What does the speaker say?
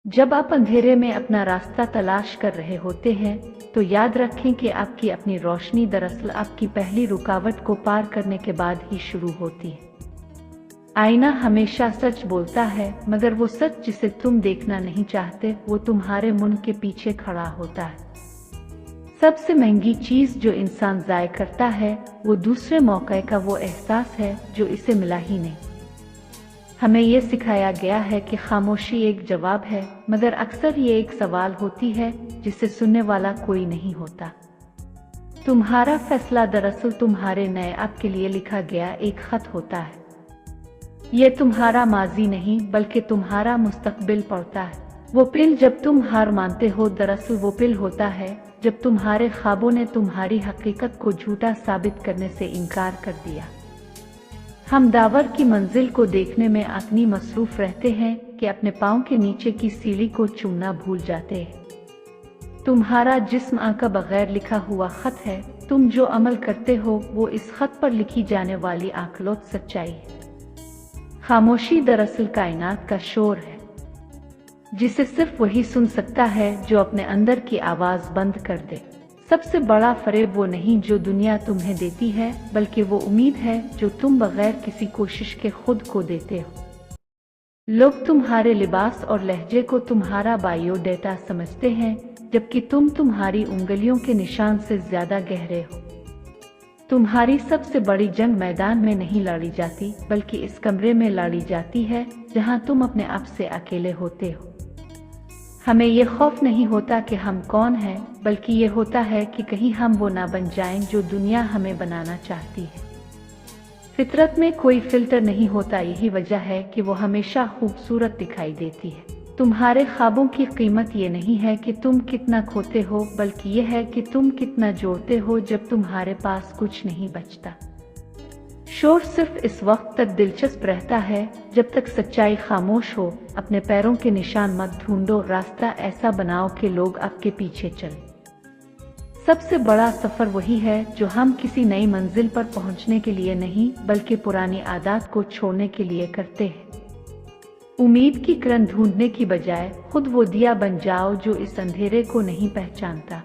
जब आप अंधेरे में अपना रास्ता तलाश कर रहे होते हैं तो याद रखें कि आपकी अपनी रोशनी दरअसल आपकी पहली रुकावट को पार करने के बाद ही शुरू होती है। आईना हमेशा सच बोलता है, मगर वो सच जिसे तुम देखना नहीं चाहते वो तुम्हारे मुंह के पीछे खड़ा होता है। सबसे महंगी चीज जो इंसान ज़ाय करता है वो दूसरे मौके का वो एहसास है जो इसे मिला ही नहीं। हमें ये सिखाया गया है कि खामोशी एक जवाब है, मगर अक्सर ये एक सवाल होती है जिसे सुनने वाला कोई नहीं होता। तुम्हारा फैसला दरअसल तुम्हारे नए आप के लिए लिखा गया एक खत होता है। ये तुम्हारा माजी नहीं बल्कि तुम्हारा मुस्तकबिल पढ़ता है। वो पिल जब तुम हार मानते हो दरअसल वो पिल होता है जब तुम्हारे ख्वाबों ने तुम्हारी हकीकत को झूठा साबित करने से इनकार कर दिया। हम दावर की मंजिल को देखने में इतनी मसरूफ रहते हैं कि अपने पाँव के नीचे की सीढ़ी को चूमना भूल जाते हैं। तुम्हारा जिस्म आंका बगैर लिखा हुआ खत है। तुम जो अमल करते हो वो इस खत पर लिखी जाने वाली आखलौत सच्चाई है। खामोशी दरअसल कायनात का शोर है जिसे सिर्फ वही सुन सकता है जो अपने अंदर की आवाज बंद कर दे। सबसे बड़ा फरेब वो नहीं जो दुनिया तुम्हें देती है, बल्कि वो उम्मीद है जो तुम बगैर किसी कोशिश के खुद को देते हो। लोग तुम्हारे लिबास और लहजे को तुम्हारा बायोडेटा समझते हैं, जबकि तुम तुम्हारी उंगलियों के निशान से ज्यादा गहरे हो। तुम्हारी सबसे बड़ी जंग मैदान में नहीं लड़ी जाती बल्कि इस कमरे में लड़ी जाती है जहां तुम अपने आप से अकेले होते हो। हमें ये खौफ नहीं होता कि हम कौन हैं, बल्कि ये होता है कि कहीं हम वो ना बन जाएं जो दुनिया हमें बनाना चाहती है। फितरत में कोई फिल्टर नहीं होता, यही वजह है कि वो हमेशा खूबसूरत दिखाई देती है। तुम्हारे ख्वाबों की कीमत ये नहीं है कि तुम कितना खोते हो, बल्कि ये है कि तुम कितना जोड़ते हो जब तुम्हारे पास कुछ नहीं बचता। शोर सिर्फ इस वक्त तक दिलचस्प रहता है जब तक सच्चाई खामोश हो। अपने पैरों के निशान मत ढूंढो, रास्ता ऐसा बनाओ कि लोग आपके पीछे चलें। सबसे बड़ा सफर वही है जो हम किसी नई मंजिल पर पहुंचने के लिए नहीं बल्कि पुरानी आदत को छोड़ने के लिए करते हैं। उम्मीद की किरण ढूंढने की बजाय खुद वो दिया बन जाओ जो इस अंधेरे को नहीं पहचानता।